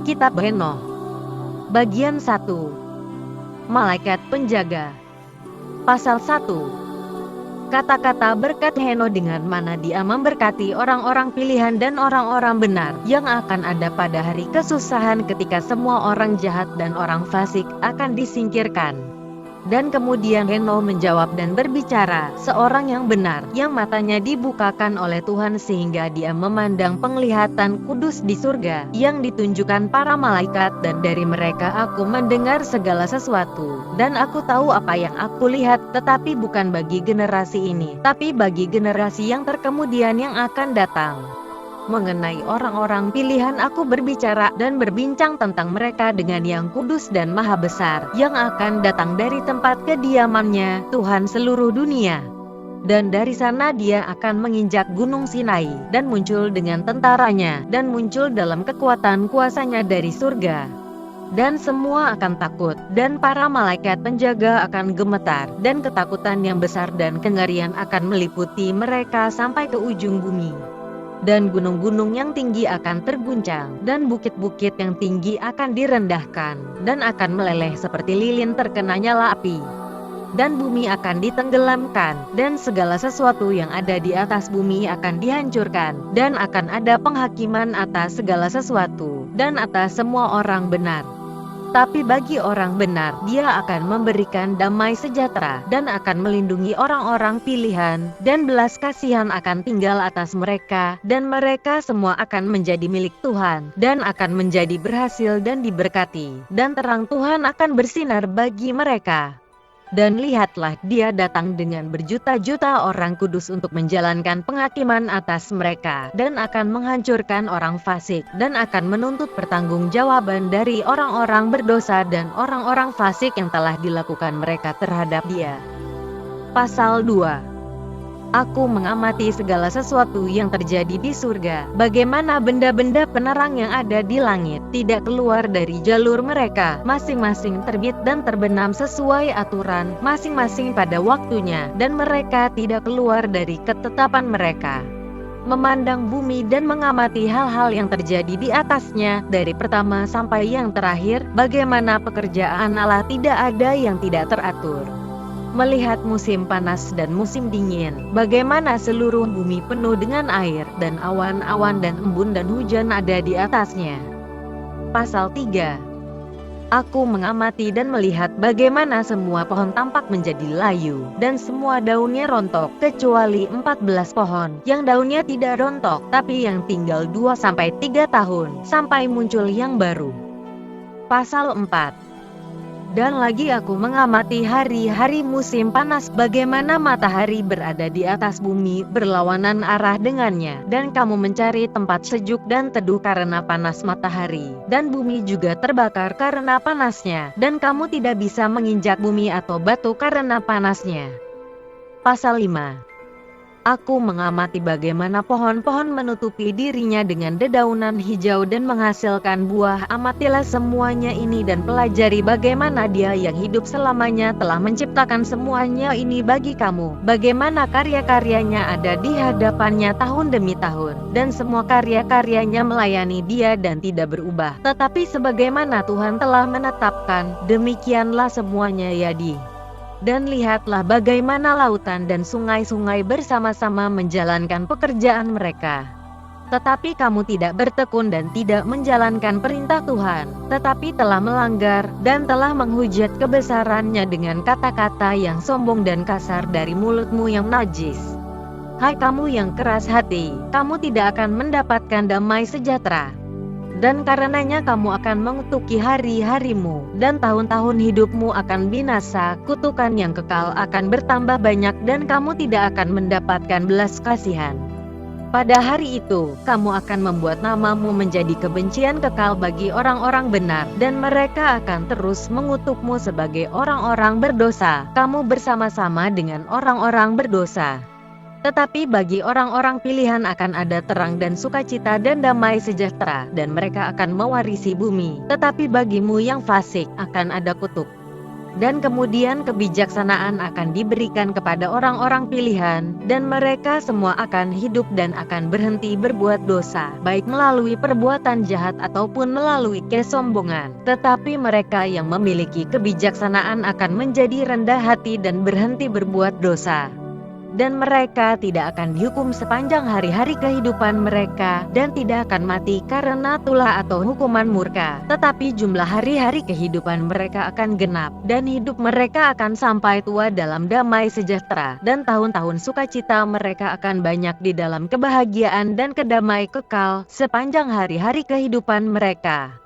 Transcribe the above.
Kitab Henoh. Bagian 1. Malaikat Penjaga. Pasal 1. Kata-kata berkat Henoh dengan mana dia memberkati orang-orang pilihan dan orang-orang benar yang akan ada pada hari kesusahan ketika semua orang jahat dan orang fasik akan disingkirkan. Dan kemudian Henoh menjawab dan berbicara, seorang yang benar, yang matanya dibukakan oleh Tuhan sehingga dia memandang penglihatan kudus di surga, yang ditunjukkan para malaikat, dan dari mereka aku mendengar segala sesuatu. Dan aku tahu apa yang aku lihat, tetapi bukan bagi generasi ini, tapi bagi generasi yang terkemudian yang akan datang. Mengenai orang-orang pilihan aku berbicara dan berbincang tentang mereka dengan yang kudus dan maha besar, yang akan datang dari tempat kediamannya, Tuhan seluruh dunia. Dan dari sana dia akan menginjak gunung Sinai, dan muncul dengan tentaranya, dan muncul dalam kekuatan kuasanya dari surga. Dan semua akan takut, dan para malaikat penjaga akan gemetar, dan ketakutan yang besar dan kengerian akan meliputi mereka sampai ke ujung bumi. Dan gunung-gunung yang tinggi akan terguncang, dan bukit-bukit yang tinggi akan direndahkan, dan akan meleleh seperti lilin terkena nyala api. Dan bumi akan ditenggelamkan, dan segala sesuatu yang ada di atas bumi akan dihancurkan, dan akan ada penghakiman atas segala sesuatu, dan atas semua orang benar. Tapi bagi orang benar, dia akan memberikan damai sejahtera, dan akan melindungi orang-orang pilihan, dan belas kasihan akan tinggal atas mereka, dan mereka semua akan menjadi milik Tuhan, dan akan menjadi berhasil dan diberkati, dan terang Tuhan akan bersinar bagi mereka. Dan lihatlah, dia datang dengan berjuta-juta orang kudus untuk menjalankan penghakiman atas mereka, dan akan menghancurkan orang fasik, dan akan menuntut pertanggungjawaban dari orang-orang berdosa dan orang-orang fasik yang telah dilakukan mereka terhadap dia. Pasal 2. Aku mengamati segala sesuatu yang terjadi di surga, bagaimana benda-benda penerang yang ada di langit tidak keluar dari jalur mereka, masing-masing terbit dan terbenam sesuai aturan masing-masing pada waktunya, dan mereka tidak keluar dari ketetapan mereka. Memandang bumi dan mengamati hal-hal yang terjadi di atasnya, dari pertama sampai yang terakhir, bagaimana pekerjaan Allah tidak ada yang tidak teratur. Melihat musim panas dan musim dingin, bagaimana seluruh bumi penuh dengan air, dan awan-awan dan embun dan hujan ada di atasnya. Pasal 3. Aku mengamati dan melihat bagaimana semua pohon tampak menjadi layu, dan semua daunnya rontok, kecuali 14 pohon, yang daunnya tidak rontok, tapi yang tinggal 2-3 tahun, sampai muncul yang baru. Pasal 4. Dan lagi aku mengamati hari-hari musim panas, bagaimana matahari berada di atas bumi berlawanan arah dengannya, dan kamu mencari tempat sejuk dan teduh karena panas matahari, dan bumi juga terbakar karena panasnya, dan kamu tidak bisa menginjak bumi atau batu karena panasnya. Pasal 5. Aku mengamati bagaimana pohon-pohon menutupi dirinya dengan dedaunan hijau dan menghasilkan buah. Amatilah semuanya ini dan pelajari bagaimana Dia yang hidup selamanya telah menciptakan semuanya ini bagi kamu, bagaimana karya-karyanya ada di hadapannya tahun demi tahun, dan semua karya-karyanya melayani Dia dan tidak berubah. Tetapi sebagaimana Tuhan telah menetapkan, demikianlah semuanya jadi. Dan lihatlah bagaimana lautan dan sungai-sungai bersama-sama menjalankan pekerjaan mereka. Tetapi kamu tidak bertekun dan tidak menjalankan perintah Tuhan, tetapi telah melanggar, dan telah menghujat kebesarannya dengan kata-kata yang sombong dan kasar dari mulutmu yang najis. Hai kamu yang keras hati, kamu tidak akan mendapatkan damai sejahtera. Dan karenanya kamu akan mengutuki hari-harimu, dan tahun-tahun hidupmu akan binasa, kutukan yang kekal akan bertambah banyak, dan kamu tidak akan mendapatkan belas kasihan. Pada hari itu, kamu akan membuat namamu menjadi kebencian kekal bagi orang-orang benar, dan mereka akan terus mengutukmu sebagai orang-orang berdosa, kamu bersama-sama dengan orang-orang berdosa. Tetapi bagi orang-orang pilihan akan ada terang dan sukacita dan damai sejahtera, dan mereka akan mewarisi bumi. Tetapi bagimu yang fasik akan ada kutuk. Dan kemudian kebijaksanaan akan diberikan kepada orang-orang pilihan, dan mereka semua akan hidup dan akan berhenti berbuat dosa, baik melalui perbuatan jahat ataupun melalui kesombongan. Tetapi mereka yang memiliki kebijaksanaan akan menjadi rendah hati dan berhenti berbuat dosa. Dan mereka tidak akan dihukum sepanjang hari-hari kehidupan mereka, dan tidak akan mati karena tulah atau hukuman murka. Tetapi jumlah hari-hari kehidupan mereka akan genap, dan hidup mereka akan sampai tua dalam damai sejahtera, dan tahun-tahun sukacita mereka akan banyak di dalam kebahagiaan dan kedamai kekal sepanjang hari-hari kehidupan mereka.